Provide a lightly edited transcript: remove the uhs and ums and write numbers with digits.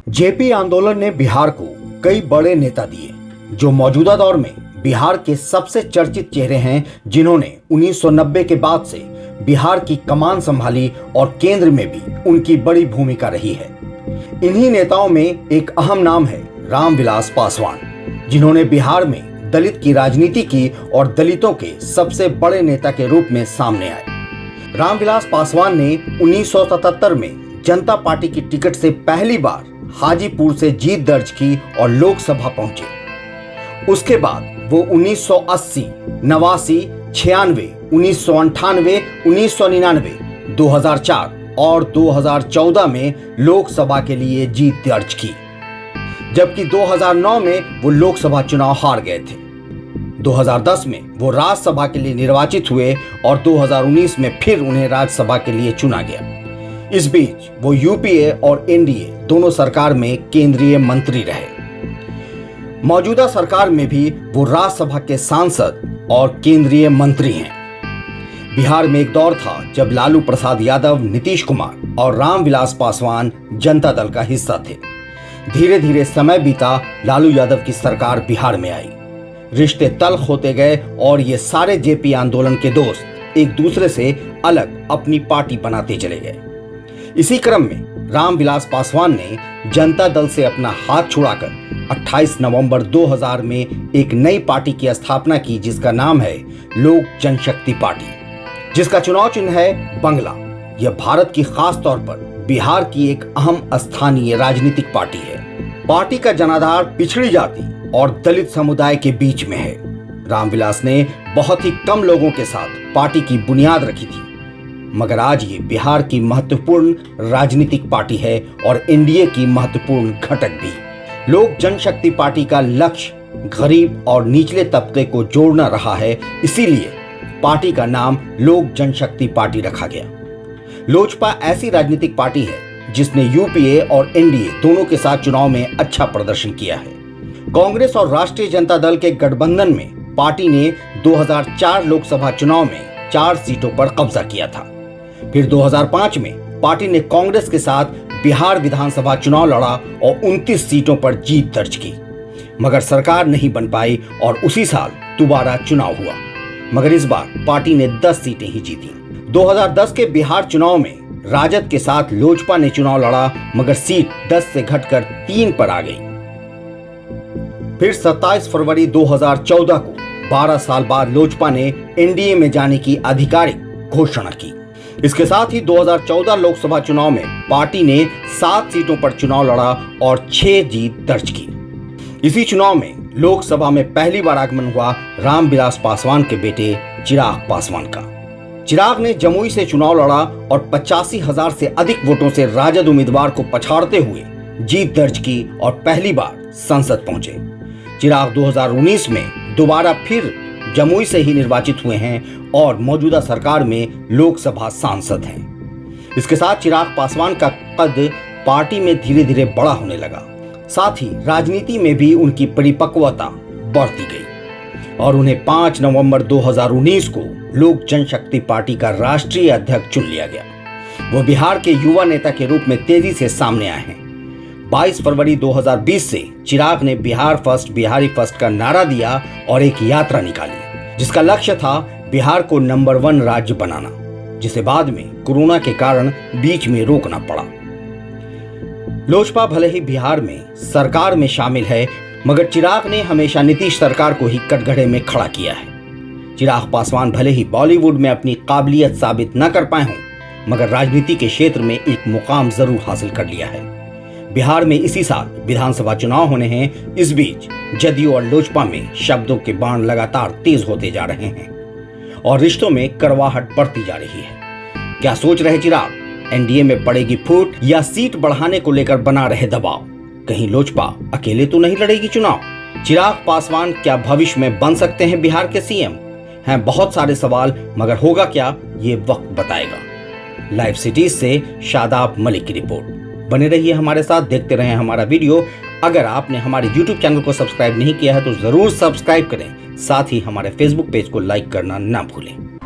JP आंदोलन ने बिहार को कई बड़े नेता दिए, जो मौजूदा दौर में बिहार के सबसे चर्चित चेहरे हैं, जिन्होंने 1990 के बाद से बिहार की कमान संभाली और केंद्र में भी उनकी बड़ी भूमिका रही है। इन्हीं नेताओं में एक अहम नाम है रामविलास पासवान, जिन्होंने बिहार में दलित की राजनीति की और दलितों के सबसे बड़े नेता के रूप में सामने आए। रामविलास पासवान ने 1977 में जनता पार्टी की टिकट से पहली बार हाजीपुर से जीत दर्ज की और लोकसभा पहुंचे। उसके बाद वो 1980, 89, 96, 1998, 1999, 2004 और 2014 में लोकसभा के लिए जीत दर्ज की, जबकि 2009 में वो लोकसभा चुनाव हार गए थे। 2010 में वो राज्यसभा के लिए निर्वाचित हुए और 2019 में फिर उन्हें राज्यसभा के लिए चुना गया। इस बीच वो यूपीए और एनडीए दोनों सरकार में केंद्रीय मंत्री रहे। मौजूदा सरकार में भी वो राज्यसभा के सांसद और केंद्रीय मंत्री हैं। बिहार में एक दौर था जब लालू प्रसाद यादव, नीतीश कुमार और रामविलास पासवान जनता दल का हिस्सा थे। धीरे धीरे समय बीता, लालू यादव की सरकार बिहार में आई। रिश्ते तल्ख होते गए और ये सारे जेपी आंदोलन के दोस्त एक दूसरे से अलग अपनी पार्टी बनाते चले गए। इसी क्रम में रामविलास पासवान ने जनता दल से अपना हाथ छुड़ाकर 28 नवंबर 2000 में एक नई पार्टी की स्थापना की, जिसका नाम है लोक जनशक्ति पार्टी, जिसका चुनाव चिन्ह है बंगला। यह भारत की खास तौर पर बिहार की एक अहम स्थानीय राजनीतिक पार्टी है। पार्टी का जनाधार पिछड़ी जाति और दलित समुदाय के बीच में है। रामविलास ने बहुत ही कम लोगों के साथ पार्टी की बुनियाद रखी थी, मगर आज ये बिहार की महत्वपूर्ण राजनीतिक पार्टी है और एनडीए की महत्वपूर्ण घटक भी। लोक जनशक्ति पार्टी का लक्ष्य गरीब और निचले तबके को जोड़ना रहा है, इसीलिए पार्टी का नाम लोक जनशक्ति पार्टी रखा गया। लोजपा ऐसी राजनीतिक पार्टी है जिसने यूपीए और एनडीए दोनों के साथ चुनाव में अच्छा प्रदर्शन किया है। कांग्रेस और राष्ट्रीय जनता दल के गठबंधन में पार्टी ने 2004 लोकसभा चुनाव में 4 सीटों पर कब्जा किया था। फिर 2005 में पार्टी ने कांग्रेस के साथ बिहार विधानसभा चुनाव लड़ा और 29 सीटों पर जीत दर्ज की, मगर सरकार नहीं बन पाई और उसी साल दोबारा चुनाव हुआ, मगर इस बार पार्टी ने 10 सीटें ही जीती। 2010 के बिहार चुनाव में राजद के साथ लोजपा ने चुनाव लड़ा, मगर सीट 10 से घटकर 3 पर आ गई। फिर 27 फरवरी 2014 को 12 साल बाद लोजपा ने एनडीए में जाने की आधिकारिक घोषणा की। इसके साथ ही 2014 लोकसभा चुनाव में पार्टी ने 7 सीटों पर चुनाव लड़ा और 6 जीत दर्ज की। इसी चुनाव में लोकसभा में पहली बार आगमन हुआ रामविलास पासवान के बेटे चिराग पासवान का। चिराग ने जमुई से चुनाव लड़ा और 85,000 से अधिक वोटों से राजद उम्मीदवार को पछाड़ते हुए जीत दर्ज की और पहली बार संसद पहुंचे। चिराग 2019 में दोबारा फिर जमुई से ही निर्वाचित हुए हैं और मौजूदा सरकार में लोकसभा सांसद हैं। इसके साथ चिराग पासवान का कद पार्टी में धीरे धीरे बड़ा होने लगा। साथ ही राजनीति में भी उनकी परिपक्वता बढ़ती गई और उन्हें 5 नवंबर 2019 को लोक जनशक्ति पार्टी का राष्ट्रीय अध्यक्ष चुन लिया गया। वो बिहार के युवा नेता के रूप में तेजी से सामने आए हैं। 22 फरवरी 2020 से चिराग ने बिहार फर्स्ट, बिहारी फर्स्ट का नारा दिया और एक यात्रा निकाली, जिसका लक्ष्य था बिहार को नंबर 1 राज्य बनाना, जिसे बाद में कोरोना के कारण बीच में रोकना पड़ा। लोजपा भले ही बिहार में सरकार में शामिल है, मगर चिराग ने हमेशा नीतीश सरकार को ही कटघरे में खड़ा किया है। चिराग पासवान भले ही बॉलीवुड में अपनी काबिलियत साबित न कर पाए हों, मगर राजनीति के क्षेत्र में एक मुकाम जरूर हासिल कर लिया है। बिहार में इसी साल विधानसभा चुनाव होने हैं। इस बीच जदयू और लोजपा में शब्दों के बाण लगातार तेज होते जा रहे हैं और रिश्तों में कड़वाहट बढ़ती जा रही है। क्या सोच रहे चिराग? एनडीए में पड़ेगी फूट या सीट बढ़ाने को लेकर बना रहे दबाव? कहीं लोजपा अकेले तो नहीं लड़ेगी चुनाव? चिराग पासवान क्या भविष्य में बन सकते हैं बिहार के सीएम? हैं बहुत सारे सवाल, मगर होगा क्या, ये वक्त बताएगा। लाइव सिटीज से शादाब मलिक की रिपोर्ट। बने रहिए हमारे साथ, देखते रहें हमारा वीडियो। अगर आपने हमारे YouTube चैनल को सब्सक्राइब नहीं किया है तो जरूर सब्सक्राइब करें। साथ ही हमारे Facebook पेज को लाइक करना ना भूलें।